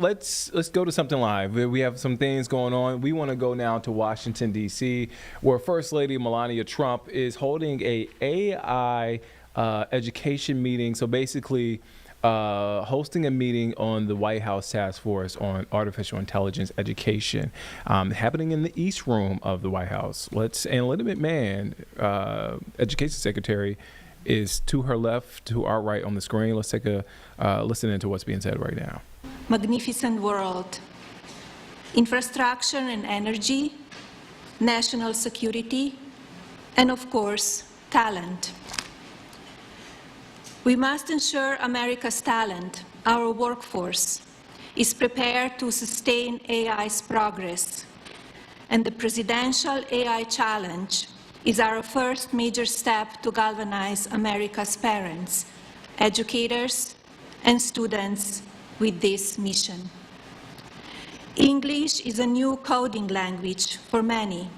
let's go to something live. We have some things going on. We want to go now to Washington, D.C., where First Lady Melania Trump is holding a AI education meeting. So basically, hosting a meeting on the White House Task Force on Artificial Intelligence Education, happening in the East Room of the White House. Linda McMahon, Education Secretary, is to her left, to our right on the screen. Let's take a listen into what's being said right now. Magnificent world, infrastructure and energy, national security, and of course, talent. We must ensure America's talent, our workforce, is prepared to sustain AI's progress. And the Presidential AI Challenge is our first major step to galvanize America's parents, educators, and students with this mission. English is a new coding language for many,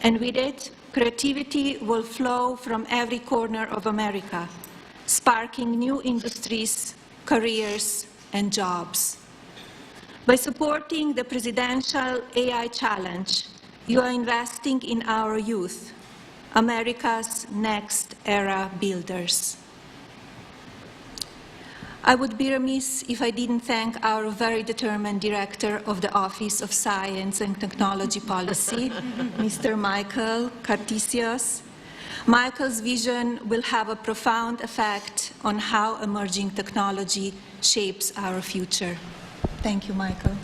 and with it, creativity will flow from every corner of America, sparking new industries, careers, and jobs. By supporting the Presidential AI Challenge, you are investing in our youth, America's next era builders. I would be remiss if I didn't thank our very determined Director of the Office of Science and Technology Policy, Mr. Michael Cartesius. Michael's vision will have a profound effect on how emerging technology shapes our future. Thank you, Michael.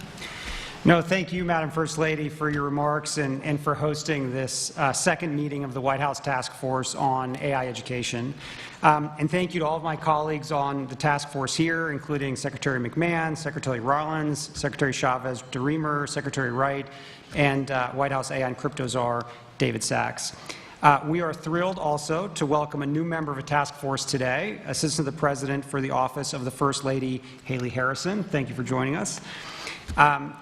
No, thank you, Madam First Lady, for your remarks and for hosting this second meeting of the White House Task Force on AI Education. And thank you to all of my colleagues on the task force here, including Secretary McMahon, Secretary Rollins, Secretary Chavez-DeRemer, Secretary Wright, and White House AI and Crypto Czar David Sachs. We are thrilled also to welcome a new member of a task force today, Assistant to the President for the Office of the First Lady, Haley Harrison. Thank you for joining us.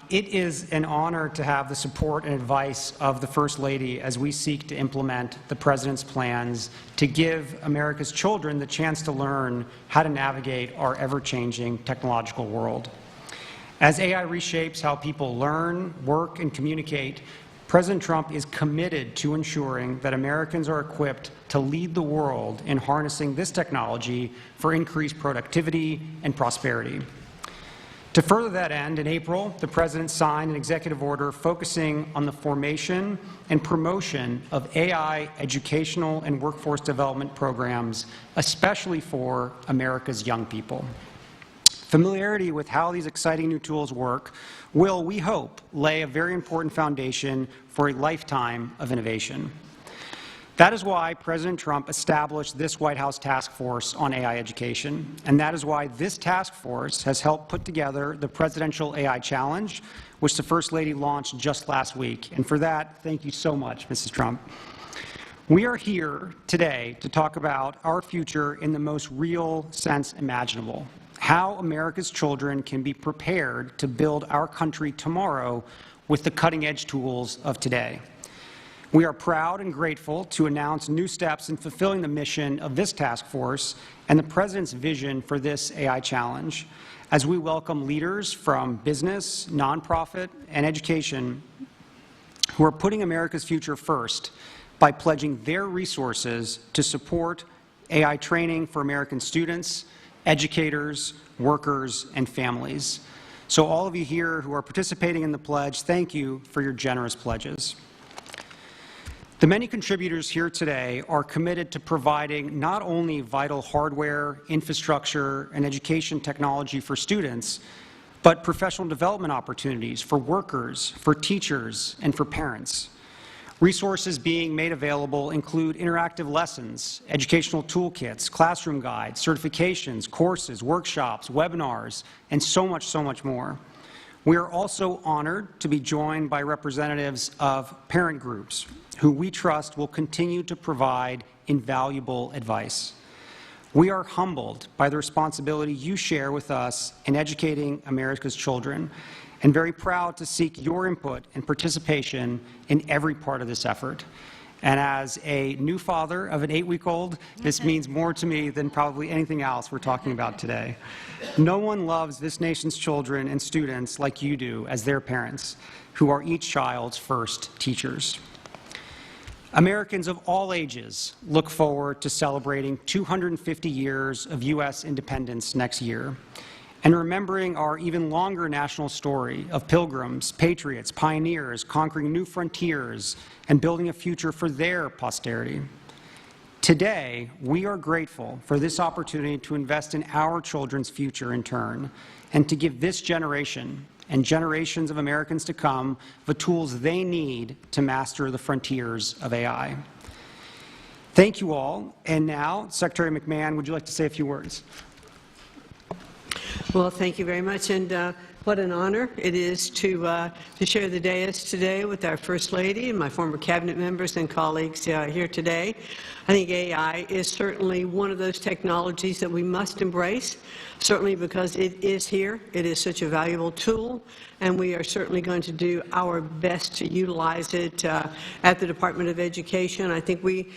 It is an honor to have the support and advice of the First Lady as we seek to implement the President's plans to give America's children the chance to learn how to navigate our ever-changing technological world. As AI reshapes how people learn, work, and communicate, President Trump is committed to ensuring that Americans are equipped to lead the world in harnessing this technology for increased productivity and prosperity. To further that end, in April, the President signed an executive order focusing on the formation and promotion of AI educational and workforce development programs, especially for America's young people. Familiarity with how these exciting new tools work will, we hope, lay a very important foundation for a lifetime of innovation. That is why President Trump established this White House task force on AI education, and that is why this task force has helped put together the Presidential AI Challenge, which the First Lady launched just last week. And for that, thank you so much, Mrs. Trump. We are here today to talk about our future in the most real sense imaginable, how America's children can be prepared to build our country tomorrow with the cutting-edge tools of today. We are proud and grateful to announce new steps in fulfilling the mission of this task force and the President's vision for this AI challenge, as we welcome leaders from business, nonprofit, and education who are putting America's future first by pledging their resources to support AI training for American students, educators, workers, and families. So all of you here who are participating in the pledge, thank you for your generous pledges. The many contributors here today are committed to providing not only vital hardware, infrastructure, and education technology for students, but professional development opportunities for workers, for teachers, and for parents. Resources being made available include interactive lessons, educational toolkits, classroom guides, certifications, courses, workshops, webinars, and so much more. We are also honored to be joined by representatives of parent groups who we trust will continue to provide invaluable advice. We are humbled by the responsibility you share with us in educating America's children, and very proud to seek your input and participation in every part of this effort. And as a new father of an 8-week-old, this means more to me than probably anything else we're talking about today. No one loves this nation's children and students like you do as their parents, who are each child's first teachers. Americans of all ages look forward to celebrating 250 years of U.S. independence next year, and remembering our even longer national story of pilgrims, patriots, pioneers, conquering new frontiers, and building a future for their posterity. Today, we are grateful for this opportunity to invest in our children's future in turn, and to give this generation and generations of Americans to come the tools they need to master the frontiers of AI. Thank you all. And now, Secretary McMahon, would you like to say a few words? Well, thank you very much, and what an honor it is to share the dais today with our First Lady and my former cabinet members and colleagues here today. I think AI is certainly one of those technologies that we must embrace, certainly because it is here. It is such a valuable tool, and we are certainly going to do our best to utilize it at the Department of Education. I think we're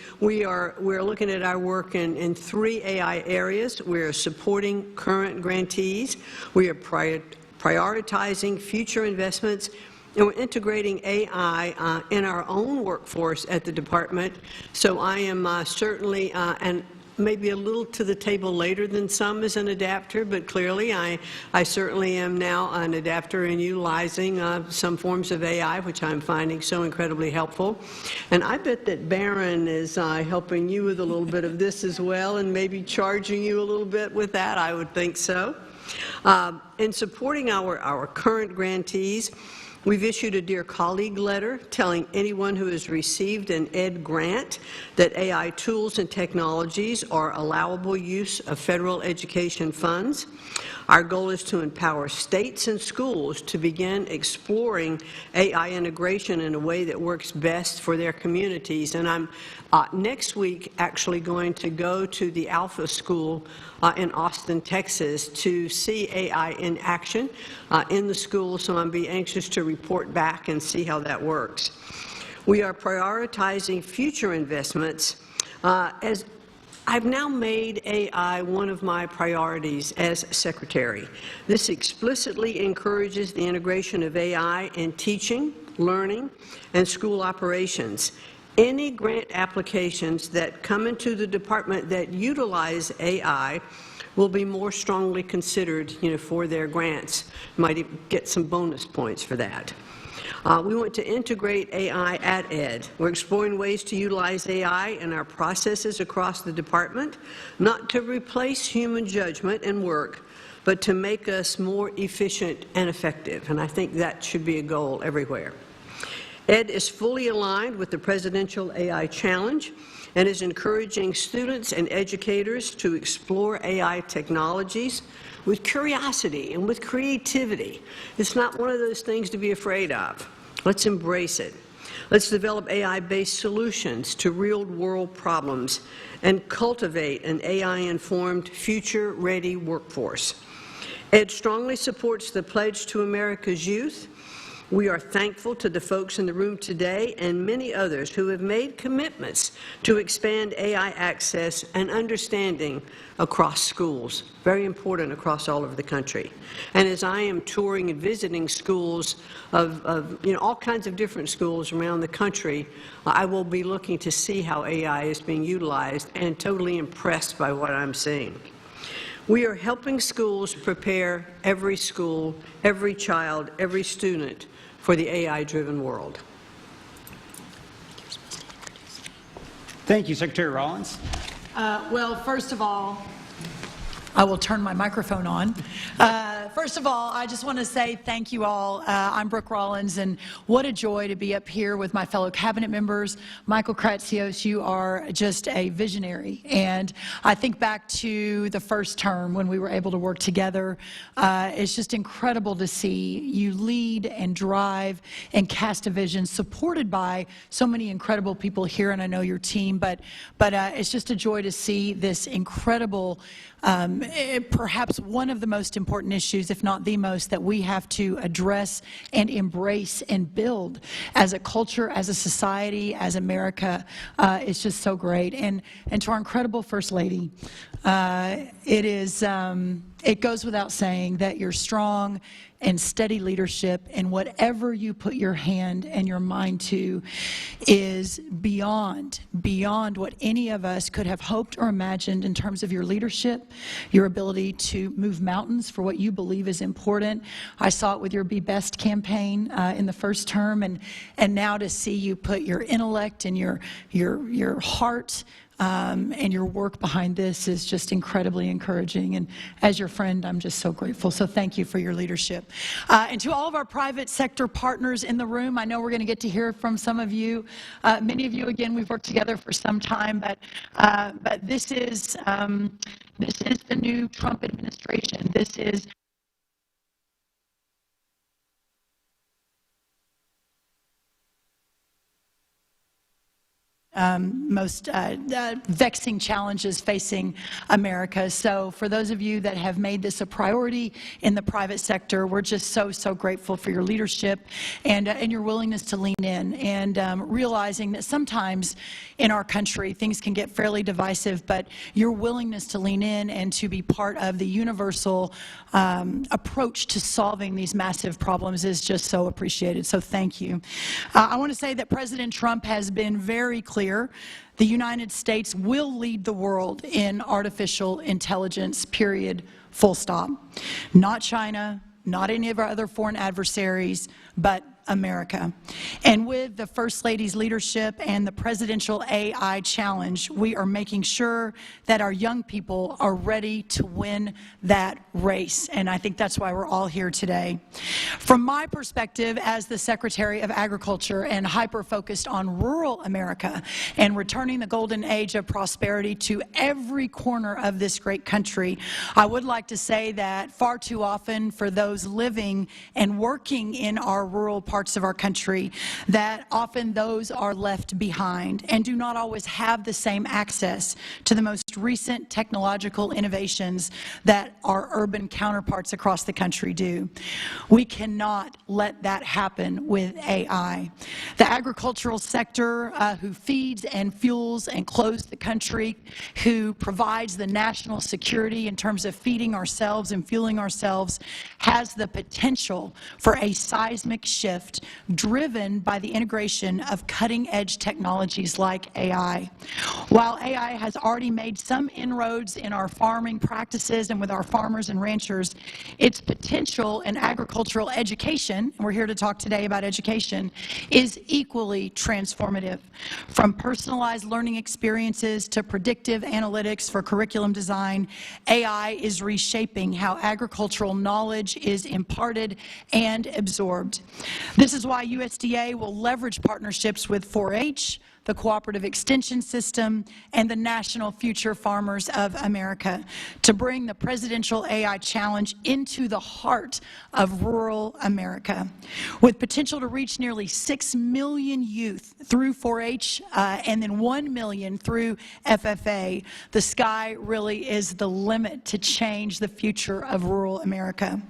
looking at our work in 3 AI areas. We're supporting current grantees. We are prioritizing future investments, and we're integrating AI in our own workforce at the department. So I am certainly, and maybe a little to the table later than some as an adapter, but clearly I certainly am now an adapter in utilizing some forms of AI, which I'm finding so incredibly helpful. And I bet that Barron is helping you with a little bit of this as well, and maybe charging you a little bit with that. I would think so. In supporting our current grantees, we've issued a Dear Colleague letter telling anyone who has received an ED grant that AI tools and technologies are allowable use of federal education funds. Our goal is to empower states and schools to begin exploring AI integration in a way that works best for their communities. And I'm next week actually going to go to the Alpha School in Austin, Texas, to see AI in action in the school, so I'll be anxious to report back and see how that works. We are prioritizing future investments as I've now made AI one of my priorities as Secretary. This explicitly encourages the integration of AI in teaching, learning, and school operations. Any grant applications that come into the department that utilize AI will be more strongly considered, for their grants. Might even get some bonus points for that. We want to integrate AI at ED. We're exploring ways to utilize AI in our processes across the department, not to replace human judgment and work, but to make us more efficient and effective. And I think that should be a goal everywhere. ED is fully aligned with the Presidential AI Challenge and is encouraging students and educators to explore AI technologies with curiosity and with creativity. It's not one of those things to be afraid of. Let's embrace it. Let's develop AI-based solutions to real-world problems and cultivate an AI-informed, future-ready workforce. ED strongly supports the Pledge to America's Youth. We are thankful to the folks in the room today and many others who have made commitments to expand AI access and understanding across schools, very important across all over the country. And as I am touring and visiting schools of all kinds of different schools around the country, I will be looking to see how AI is being utilized and totally impressed by what I'm seeing. We are helping schools prepare every school, every child, every student for the AI-driven world. Thank you, Secretary Rollins. Well, first of all, I will turn my microphone on. First of all, I just want to say thank you all. I'm Brooke Rollins, and what a joy to be up here with my fellow cabinet members. Michael Kratsios, you are just a visionary, and I think back to the first term when we were able to work together. It's just incredible to see you lead and drive and cast a vision supported by so many incredible people here, and I know your team, but it's just a joy to see this incredible perhaps one of the most important issues issues, if not the most, that we have to address and embrace and build as a culture, as a society, as America. It's just so great. And to our incredible First Lady, it goes without saying that your strong and steady leadership in whatever you put your hand and your mind to is beyond what any of us could have hoped or imagined in terms of your leadership, your ability to move mountains for what you believe is important. I saw it with your Be Best campaign in the first term, and now to see you put your intellect and your heart and your work behind this is just incredibly encouraging. And as your friend, I'm just so grateful. So thank you for your leadership. And to all of our private sector partners in the room, I know we're going to get to hear from some of you. Many of you, again, we've worked together for some time, but this is the new Trump administration. This is most vexing challenges facing America. So for those of you that have made this a priority in the private sector, we're just so grateful for your leadership and your willingness to lean in, and realizing that sometimes in our country things can get fairly divisive, but your willingness to lean in and to be part of the universal approach to solving these massive problems is just so appreciated. So thank you. I want to say that President Trump has been very clear. The United States will lead the world in artificial intelligence, period, full stop. Not China, not any of our other foreign adversaries, but America. And with the First Lady's leadership and the Presidential AI Challenge, we are making sure that our young people are ready to win that race. And I think that's why we're all here today. From my perspective as the Secretary of Agriculture and hyper-focused on rural America and returning the golden age of prosperity to every corner of this great country, I would like to say that far too often for those living and working in our rural parts of our country, that often those are left behind and do not always have the same access to the most recent technological innovations that our urban counterparts across the country do. We cannot let that happen with AI. The agricultural sector, who feeds and fuels and clothes the country, who provides the national security in terms of feeding ourselves and fueling ourselves, has the potential for a seismic shift driven by the integration of cutting-edge technologies like AI. While AI has already made some inroads in our farming practices and with our farmers and ranchers, its potential in agricultural education, and we're here to talk today about education, is equally transformative. From personalized learning experiences to predictive analytics for curriculum design, AI is reshaping how agricultural knowledge is imparted and absorbed. This is why USDA will leverage partnerships with 4-H, the Cooperative Extension System, and the National Future Farmers of America to bring the Presidential AI Challenge into the heart of rural America. With potential to reach nearly 6 million youth through 4-H and then 1 million through FFA, the sky really is the limit to change the future of rural America.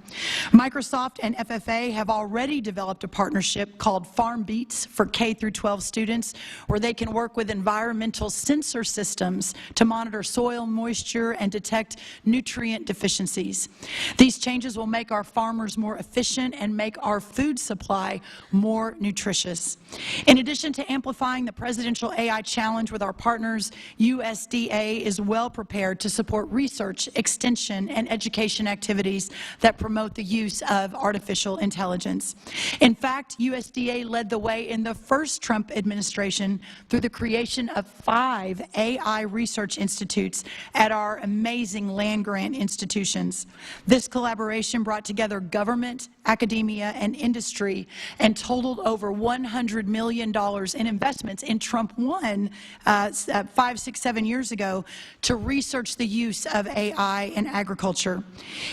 Microsoft and FFA have already developed a partnership called Farm Beats for K through 12 students, where they can work with environmental sensor systems to monitor soil moisture and detect nutrient deficiencies. These changes will make our farmers more efficient and make our food supply more nutritious. In addition to amplifying the Presidential AI Challenge with our partners, USDA is well prepared to support research, extension, and education activities that promote the use of artificial intelligence. In fact, USDA led the way in the first Trump administration through the creation of 5 AI research institutes at our amazing land-grant institutions. This collaboration brought together government, academia, and industry and totaled over $100 million in investments in Trump 1 5, 6, 7 years ago to research the use of AI in agriculture.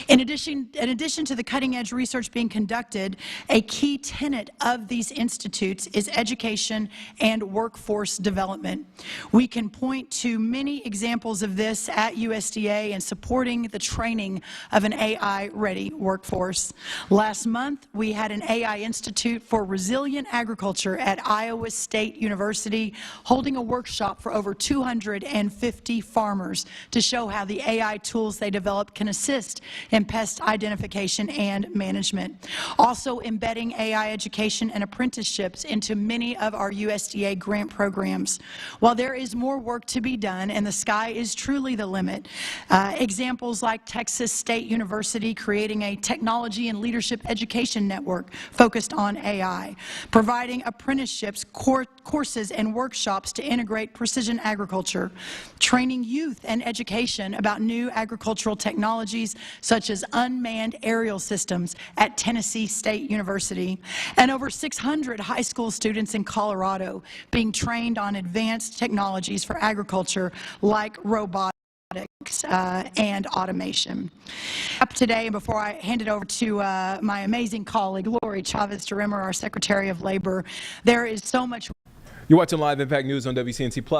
In addition to the cutting-edge research being conducted, a key tenet of these institutes is education and workforce workforce development. We can point to many examples of this at USDA in supporting the training of an AI-ready workforce. Last month, we had an AI Institute for Resilient Agriculture at Iowa State University holding a workshop for over 250 farmers to show how the AI tools they develop can assist in pest identification and management. Also embedding AI education and apprenticeships into many of our USDA grant programs. While there is more work to be done and the sky is truly the limit, examples like Texas State University creating a technology and leadership education network focused on AI, providing apprenticeships, courses, and workshops to integrate precision agriculture, training youth and education about new agricultural technologies such as unmanned aerial systems at Tennessee State University, and over 600 high school students in Colorado being trained on advanced technologies for agriculture like robotics and automation. Up today, before I hand it over to my amazing colleague, Lori Chavez-DeRimmer, our Secretary of Labor, there is so much. You're watching Live Impact News on WCNC Plus.